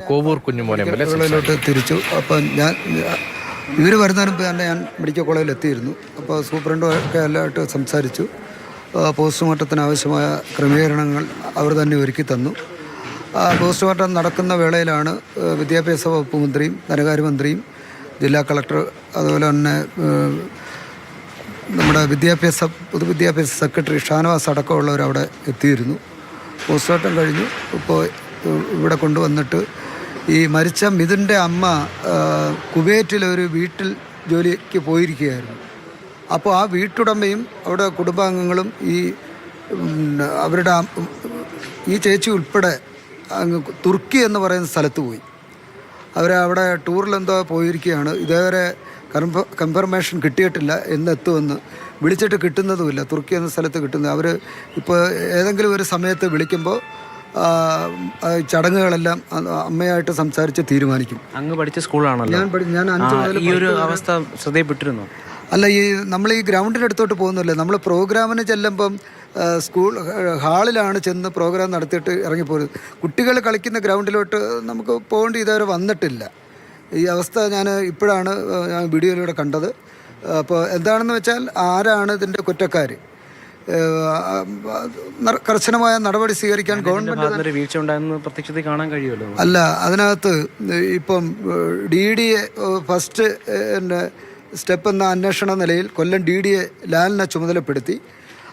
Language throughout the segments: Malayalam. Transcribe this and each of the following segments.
Kovoor Kunjumon M L A തിരിച്ചു. അപ്പം ഇവർ വരുന്നതിന് മുമ്പ് തന്നെ ഞാൻ മെഡിക്കൽ കോളേജിൽ എത്തിയിരുന്നു. അപ്പോൾ സൂപ്രണ്ടും ഒക്കെ എല്ലാമായിട്ട് സംസാരിച്ചു. പോസ്റ്റ്മോർട്ടത്തിന് ആവശ്യമായ ക്രമീകരണങ്ങൾ അവർ തന്നെ ഒരുക്കി തന്നു. പോസ്റ്റ്മോർട്ടം നടക്കുന്ന വേളയിലാണ് വിദ്യാഭ്യാസ വകുപ്പ് മന്ത്രിയും ധനകാര്യമന്ത്രിയും ജില്ലാ കളക്ടർ അതുപോലെ തന്നെ നമ്മുടെ പൊതുവിദ്യാഭ്യാസ സെക്രട്ടറി ഷാനവാസ് അടക്കമുള്ളവർ അവിടെ എത്തിയിരുന്നു. പോസ്റ്റ്മോർട്ടം കഴിഞ്ഞു. ഇപ്പോൾ ഇവിടെ കൊണ്ടുവന്നിട്ട് ഈ മരിച്ച മിഥുൻ്റെ അമ്മ കുവൈറ്റിലൊരു വീട്ടിൽ ജോലിക്ക് പോയിരിക്കുകയായിരുന്നു. അപ്പോൾ ആ വീട്ടുടമയും അവിടെ കുടുംബാംഗങ്ങളും ഈ ചേച്ചി ഉൾപ്പെടെ അങ്ങ് തുർക്കി എന്ന് പറയുന്ന സ്ഥലത്ത് പോയി. അവരവിടെ ടൂറിലെന്തോ പോയിരിക്കുകയാണ്. ഇതേവരെ കൺഫർമേഷൻ കിട്ടിയിട്ടില്ല എന്നെത്തുമെന്ന്. വിളിച്ചിട്ട് കിട്ടുന്നതുമില്ല. തുർക്കി എന്ന സ്ഥലത്ത് കിട്ടുന്നത്. അവർ ഇപ്പോൾ ഏതെങ്കിലും ഒരു സമയത്ത് വിളിക്കുമ്പോൾ ചടങ്ങുകളെല്ലാം അമ്മയായിട്ട് സംസാരിച്ച് തീരുമാനിക്കും. അങ്ങ് പഠിച്ച സ്കൂളാണല്ലോ. ഞാൻ 5 മുതൽ ഈ ഒരു അവസ്ഥ ശ്രദ്ധയിൽപ്പെട്ടിരുന്നു. അല്ല, നമ്മൾ ഈ ഗ്രൗണ്ടിൻ്റെ അടുത്തോട്ട് പോകുന്നില്ലേ. നമ്മൾ പ്രോഗ്രാമിന് ചെല്ലുമ്പം സ്കൂൾ ഹാളിലാണ് ചെന്ന് പ്രോഗ്രാം നടത്തിയിട്ട് ഇറങ്ങിപ്പോരുന്നത്. കുട്ടികൾ കളിക്കുന്ന ഗ്രൗണ്ടിലോട്ട് നമുക്ക് പോകേണ്ടി ഇതുവരെ വന്നിട്ടില്ല. ഈ അവസ്ഥ ഇപ്പോഴാണ് ഞാൻ വീഡിയോയിലൂടെ കണ്ടത്. അപ്പോൾ എന്താണെന്ന് വെച്ചാൽ ആരാണ് ഇതിൻ്റെ കുറ്റക്കാർ, കർശനമായ നടപടി സ്വീകരിക്കാൻ ഗവൺമെൻറ് വീഴ്ച ഉണ്ടായെന്ന് പ്രത്യക്ഷത്തിൽ കാണാൻ കഴിയുമല്ലോ. അല്ല, അതിനകത്ത് ഇപ്പം DDA ഫസ്റ്റ് സ്റ്റെപ്പ് എന്ന അന്വേഷണ നിലയിൽ കൊല്ലം DDA ലാലിനെ ചുമതലപ്പെടുത്തി.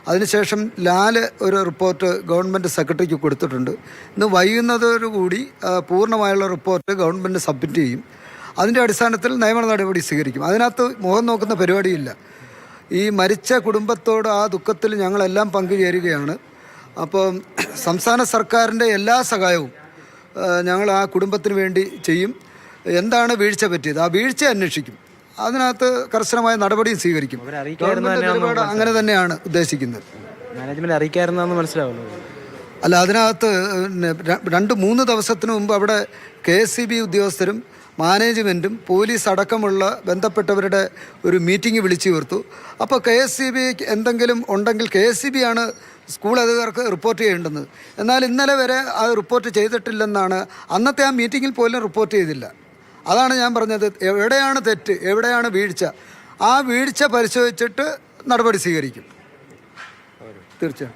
അതിനുശേഷം ലാൽ ഒരു റിപ്പോർട്ട് ഗവൺമെൻറ് സെക്രട്ടറിക്ക് കൊടുത്തിട്ടുണ്ട്. ഇന്ന് വൈകുന്നതോടുകൂടി പൂർണ്ണമായുള്ള റിപ്പോർട്ട് ഗവൺമെൻറ് സബ്മിറ്റ് ചെയ്യും. അതിൻ്റെ അടിസ്ഥാനത്തിൽ നിയമ നടപടി സ്വീകരിക്കും. അതിനകത്ത് മുഖം നോക്കുന്ന പരിപാടിയില്ല. ഈ മരിച്ച കുടുംബത്തോട് ആ ദുഃഖത്തിൽ ഞങ്ങളെല്ലാം പങ്കുചേരുകയാണ്. അപ്പോൾ സംസ്ഥാന സർക്കാരിൻ്റെ എല്ലാ സഹായവും ഞങ്ങൾ ആ കുടുംബത്തിന് വേണ്ടി ചെയ്യും. എന്താണ് വീഴ്ച പറ്റിയത്, ആ വീഴ്ച അന്വേഷിക്കും. അതിനകത്ത് കർശനമായ നടപടിയും സ്വീകരിക്കും. നിലപാട് അങ്ങനെ തന്നെയാണ് ഉദ്ദേശിക്കുന്നത്. മാനേജ്മെന്റ് അറിയിക്കാറുണ്ടെന്ന് മനസ്സിലാവുന്നു. അല്ല, അതിനകത്ത് 2-3 ദിവസത്തിന് മുമ്പ് അവിടെ KSEB ഉദ്യോഗസ്ഥരും മാനേജ്മെൻറ്റും പോലീസ് അടക്കമുള്ള ബന്ധപ്പെട്ടവരുടെ ഒരു മീറ്റിംഗ് വിളിച്ചു ചേർത്തു. അപ്പോൾ KSEB എന്തെങ്കിലും ഉണ്ടെങ്കിൽ KSEB ആണ് സ്കൂൾ അധികൃതർക്ക് റിപ്പോർട്ട് ചെയ്യേണ്ടത്. എന്നാൽ ഇന്നലെ വരെ അത് റിപ്പോർട്ട് ചെയ്തിട്ടില്ലെന്നാണ്. അന്നത്തെ ആ മീറ്റിങ്ങിൽ പോലും റിപ്പോർട്ട് ചെയ്തില്ല. അതാണ് ഞാൻ പറഞ്ഞത്. എവിടെയാണ് തെറ്റ്, എവിടെയാണ് വീഴ്ച, ആ വീഴ്ച പരിശോധിച്ചിട്ട് നടപടി സ്വീകരിക്കും തീർച്ചയായും.